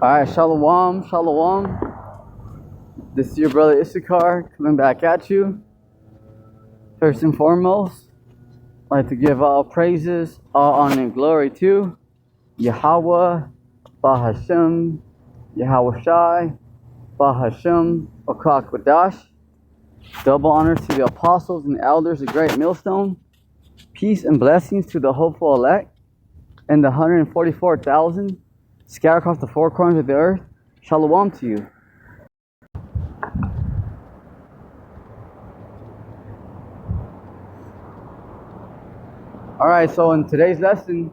Alright, Shalom, Shalom. This is your brother Issachar coming back at you. First and foremost, I'd like to give all praises, all honor and glory to Yahweh, Bahashem, Yahweh Shai, Bahashem, Okakwadash. Double honors to the apostles and elders of Great Millstone. Peace and blessings to the hopeful elect and the 144,000 scattered across the four corners of the earth. Shalom to you. Alright, so in today's lesson,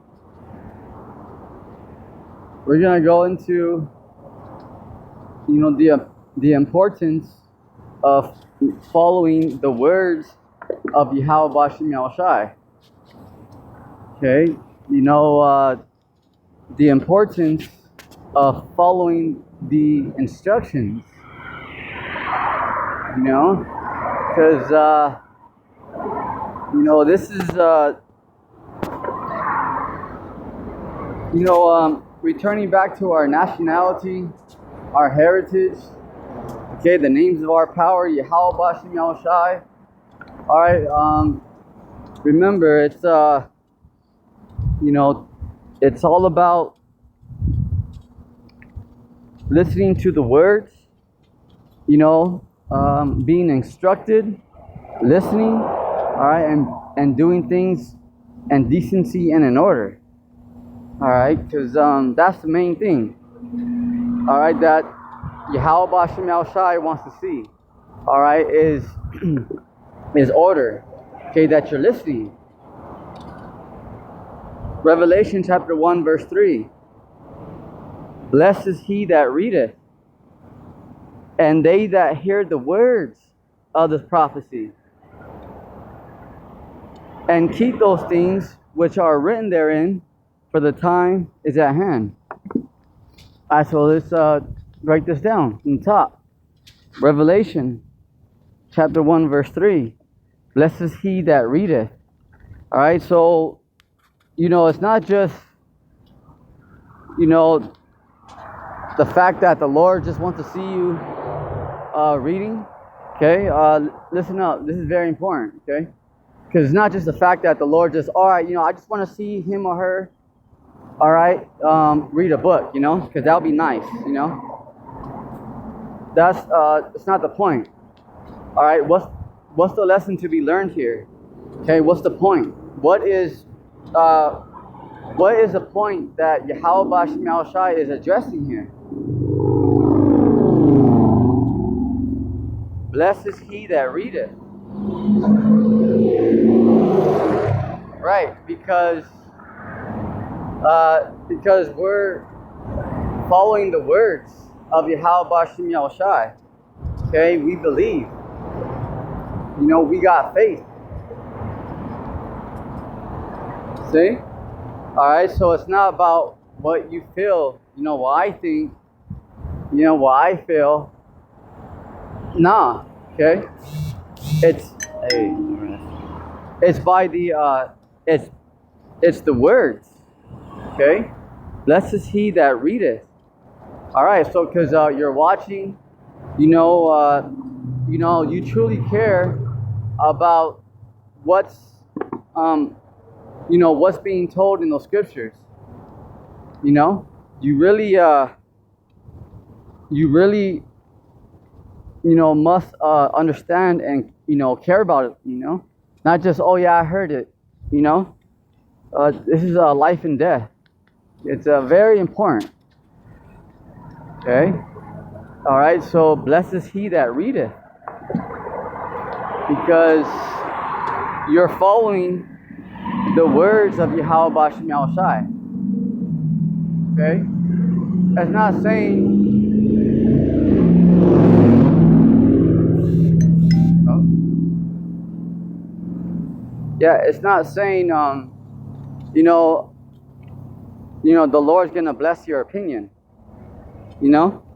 we're going to go into, the importance of following the words of Yahweh Bashem Yahushai. Okay, the importance of following the instructions, because, this is, returning back to our nationality, our heritage, okay, the names of our power, Yahweh Bashem Yahushai. Alright, remember, it's, it's all about listening to the words, being instructed, listening, alright, and doing things in decency and in order. Alright, because that's the main thing. Alright, that Yahweh Bashem Yahushai wants to see. Alright, is order. Okay, that you're listening. Revelation chapter 1 verse 3. Blessed is he that readeth, and they that hear the words of this prophecy, and keep those things which are written therein, for the time is at hand. Alright, so let's break this down from the top. Revelation chapter 1 verse 3. Blessed is he that readeth. Alright, so it's not just the fact that the Lord just wants to see you reading. Okay, listen up, this is very important. Okay, because it's not just the fact that the Lord just, alright, I just want to see him or her, alright, read a book, because that would be nice. That's it's not the point. Alright, what's the lesson to be learned here? Okay, what's the point? What is the point that Yahweh Bashem Yahushai is addressing here? Blessed is he that readeth. Right, because we're following the words of Yahweh Bashem Yahushai. Okay, we believe. We got faith. See? Alright, so it's not about what you feel, what I think, what I feel. Nah, okay? It's by the it's the words. Okay? Blessed is he that readeth. Alright, so because you're watching, you truly care about what's what's being told in those scriptures. You really must understand and care about it. Not just, oh yeah, I heard it. This is life and death. It's very important. Okay. All right. So blessed is he that readeth, because you're following the words of Yahweh Bashem Yahushai. Okay? That's not saying it's not saying the Lord's gonna bless your opinion.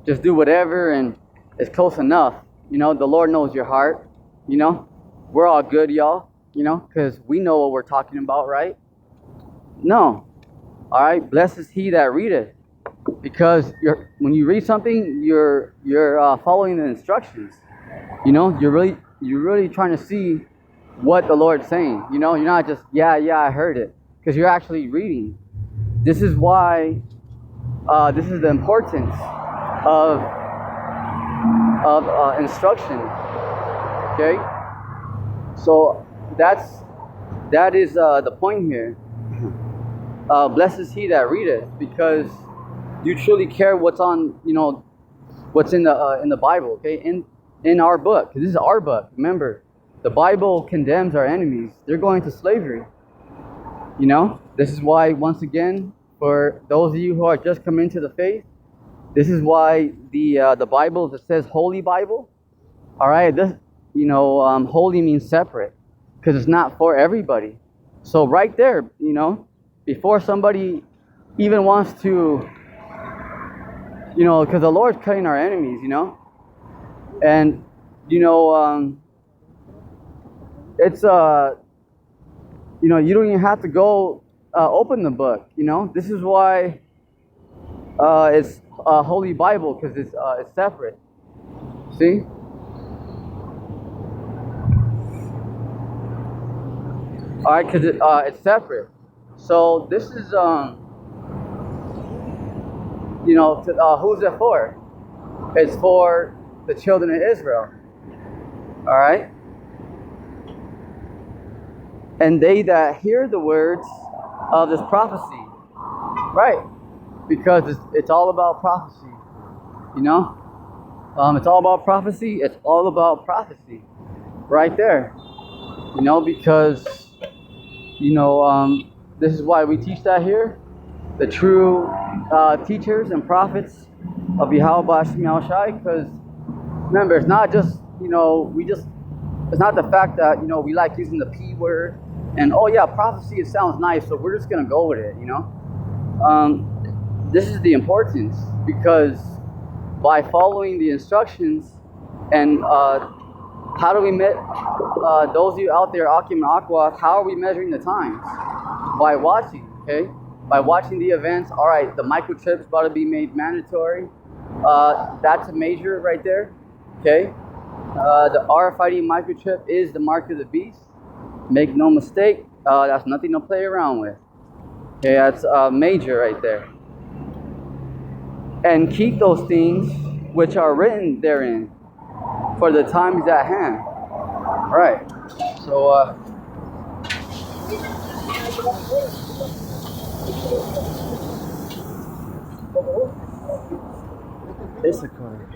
Just do whatever and it's close enough. The Lord knows your heart. We're all good, y'all. Because we know what we're talking about, right? No. All right, blessed is he that readeth, because when you read something, you're following the instructions. You know, you're really trying to see what the Lord's saying. You know, you're not just yeah I heard it, because you're actually reading. This is why this is the importance of instruction. Okay, so that is the point here. Blessed is he that readeth, because you truly care what's on, what's in the Bible. Okay, in our book. This is our book. Remember, the Bible condemns our enemies. They're going to slavery. You know, this is why, once again, for those of you who are just coming into the faith, this is why the Bible that says Holy Bible. All right, this holy means separate, because it's not for everybody. So right there, before somebody even wants to, because the Lord's cutting our enemies, and it's you don't even have to go open the book. This is why it's a Holy Bible, because it's separate. See. All right, because it's separate. So this is, who's it for? It's for the children of Israel. All right? And they that hear the words of this prophecy. Right. Because it's all about prophecy. It's all about prophecy. It's all about prophecy. Right there. Because this is why we teach that here. The true teachers and prophets of Yahweh Hashem Yahushai. Because remember, it's not just, it's not the fact that, we like using the P word. And, oh yeah, prophecy, it sounds nice, so we're just going to go with it, This is the importance. Because by following the instructions and how do we those of you out there, Akim and Aqua, how are we measuring the times? By watching, okay? By watching the events. All right, the microchip's about to be made mandatory. That's a major right there, okay? The RFID microchip is the mark of the beast. Make no mistake, that's nothing to play around with. Okay, that's major right there. And keep those things which are written therein, for the times at hand. All right. So it's a car.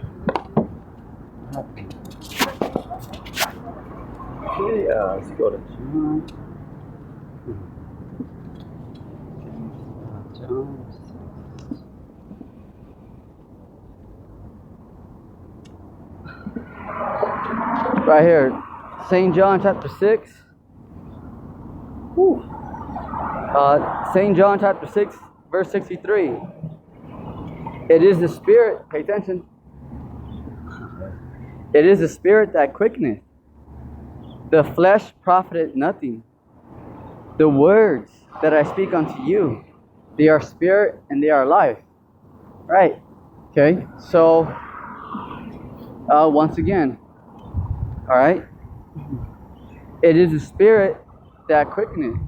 Okay, let's go to John. John. Right here, St. John chapter 6. St. John chapter 6, verse 63. It is the Spirit, pay attention. It is the Spirit that quickeneth. The flesh profiteth nothing. The words that I speak unto you, they are spirit and they are life. Right? Okay, so once again, all right, it is the Spirit that quickeneth.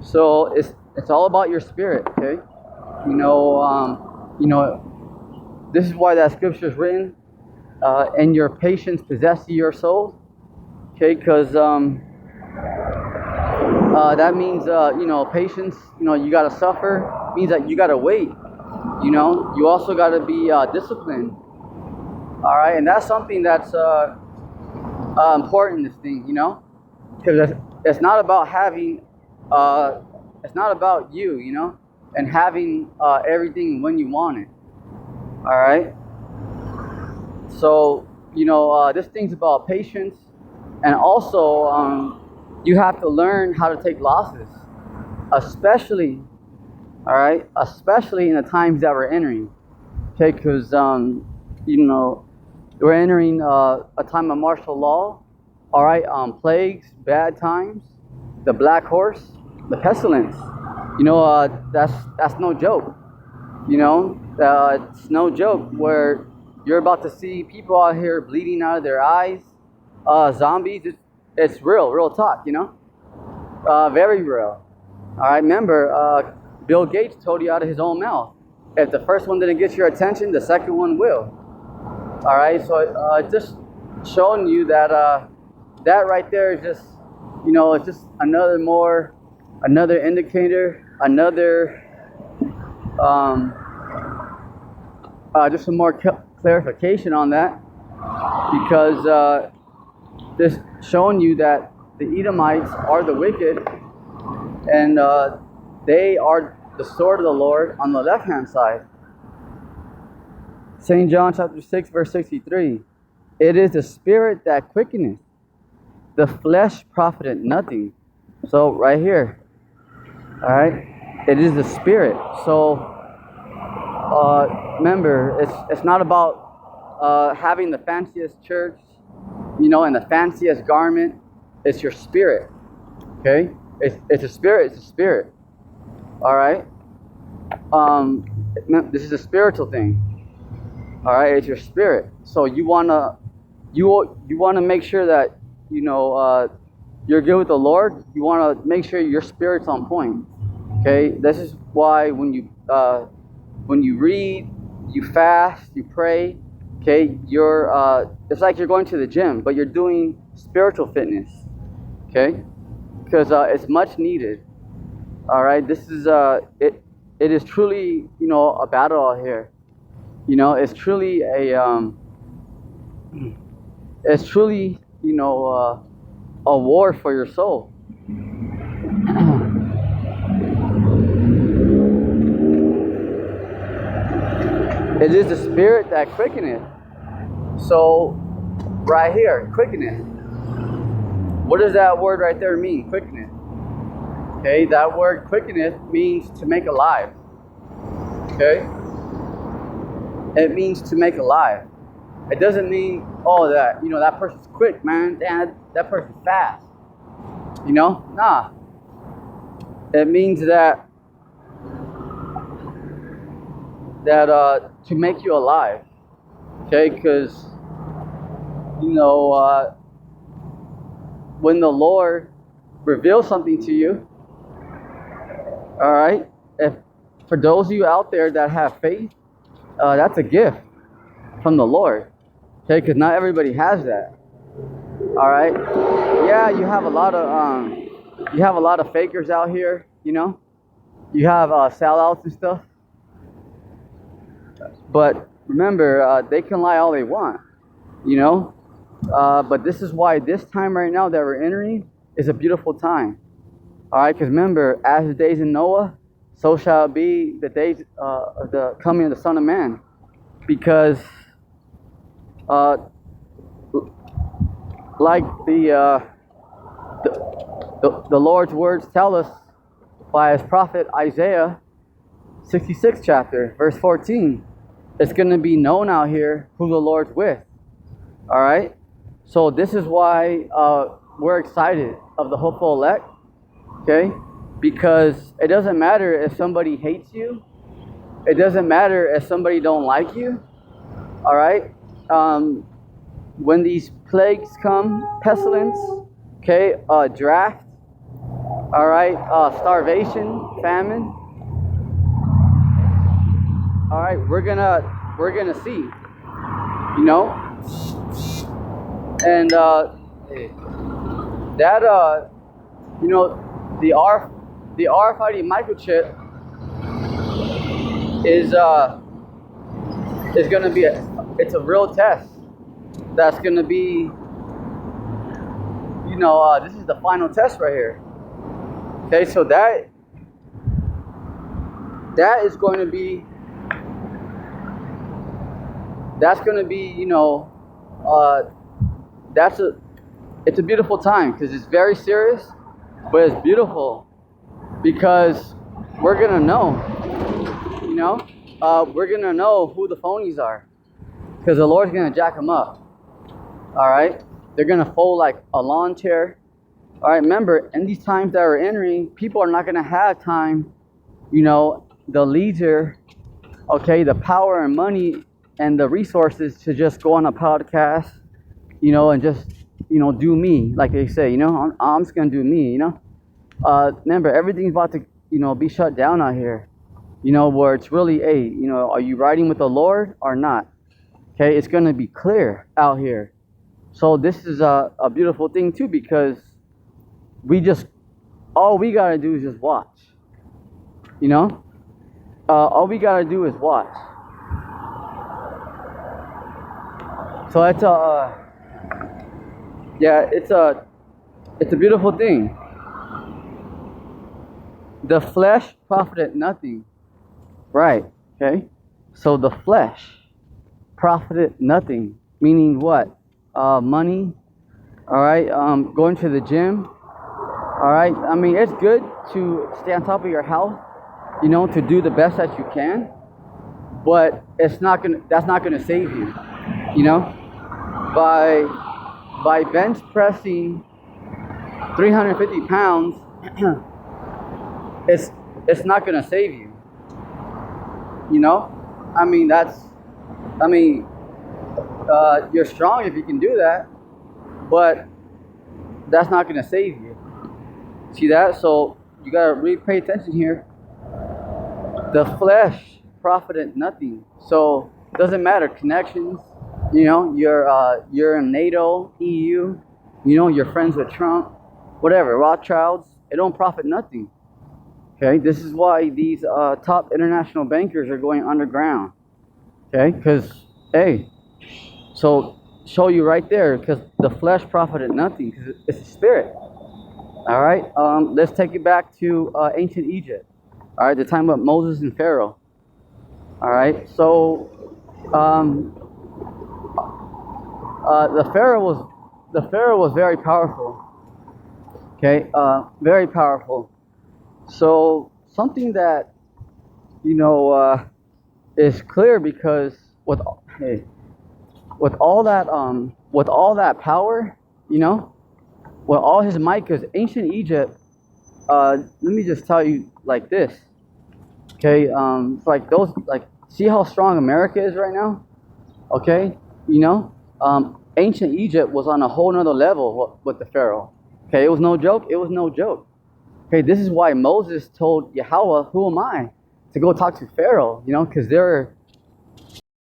So it's all about your spirit. Okay, this is why that scripture is written. And your patience possess your soul. Okay, because that means patience. You gotta suffer. Means that you gotta wait. You also gotta be disciplined. All right, and that's something that's important. This thing, because it's not about having. It's not about you, and having everything when you want it. All right. So this thing's about patience, and also you have to learn how to take losses, especially in the times that we're entering. Okay, because we're entering a time of martial law. All right, plagues, bad times, the black horse, the pestilence. That's no joke. It's no joke where you're about to see people out here bleeding out of their eyes, zombies. It's real talk. Very real. All right, remember, Bill Gates told you out of his own mouth, if the first one didn't get your attention, the second one will. All right, so just showing you that that right there is just, it's just another indicator, just some more clarification on that, because this showing you that the Edomites are the wicked, and they are the sword of the Lord on the left-hand side. St. John chapter 6, verse 63. It is the spirit that quickeneth, the flesh profiteth nothing. So right here, all right, it is the spirit. So remember, it's not about having the fanciest church, and the fanciest garment. It's your spirit. Okay, it's a spirit. It's a spirit. All right. This is a spiritual thing. All right, it's your spirit. So you wanna make sure that you're good with the Lord. You wanna make sure your spirit's on point. Okay, this is why when you read, you fast, you pray. Okay, it's like you're going to the gym, but you're doing spiritual fitness. Okay, because it's much needed. All right, this is it is truly a battle out here. It's truly a war for your soul. It is the spirit that quickeneth. So right here, quickeneth. What does that word right there mean? Quickeneth. Okay, that word quickeneth means to make alive. Okay, it means to make alive. It doesn't mean, that person's quick, man. Damn, that person's fast. Nah. It means that to make you alive. Okay, because when the Lord reveals something to you, all right, for those of you out there that have faith, that's a gift from the Lord. Okay, because not everybody has that. All right. Yeah, you have a lot of fakers out here. You have sellouts and stuff. But remember, they can lie all they want. But this is why this time right now that we're entering is a beautiful time. All right, because remember, as the days in Noah, so shall it be the days of the coming of the Son of Man. Because like the Lord's words tell us by his prophet Isaiah 66 chapter, verse 14, it's going to be known out here who the Lord's with. All right? So this is why we're excited of the hopeful elect. Okay? Because it doesn't matter if somebody hates you. It doesn't matter if somebody don't like you. All right? When these plagues come, pestilence, okay, draft, all right, starvation, famine, all right, we're gonna see, and that the RFID microchip is gonna be it's a real test. That's gonna be, this is the final test right here. Okay, so that is going to be, it's a beautiful time because it's very serious, but it's beautiful because we're gonna know, we're gonna know who the phonies are because the Lord's gonna jack them up. All right, they're gonna fold like a lawn chair. All right, remember, in these times that we're entering, people are not gonna have time you know, the leisure, okay, the power and money and the resources to just go on a podcast, you know, and just, you know, do me, like they say, you know, I'm just gonna do me, you know. Remember, everything's about to, you know, be shut down out here, you know, where it's really, hey, you know, are you riding with the Lord or not? Okay, it's gonna be clear out here. So this is a beautiful thing too, because all we gotta do is just watch, you know. All we gotta do is watch. So it's a beautiful thing. The flesh profited nothing. Right. Okay. So the flesh profited nothing. Meaning what? Money. All right. Going to the gym. All right. I mean, it's good to stay on top of your health. You know, to do the best that you can. But that's not gonna save you. You know, by bench pressing 350 pounds, it's not gonna save you. You know, I mean you're strong if you can do that, but that's not gonna save you. See that? So you gotta really pay attention here. The flesh profited nothing. So it doesn't matter connections. You know, you're in NATO, EU. You know, you're friends with Trump, whatever, Rothschilds. It don't profit nothing. Okay, this is why these top international bankers are going underground. Okay, because hey, so show you right there, because the flesh profited nothing, because it's a spirit. All right, let's take it back to ancient Egypt. All right, the time of Moses and Pharaoh. All right, so the Pharaoh was very powerful. Okay, very powerful. So something that, you know, is clear, because with all that power, you know, with all his might, because ancient Egypt, let me just tell you like this. Okay, it's like see how strong America is right now. Okay, you know, ancient Egypt was on a whole nother level with the Pharaoh. Okay, it was no joke. It was no joke. Okay, this is why Moses told Yahweh, "Who am I to go talk to Pharaoh?" You know, because they're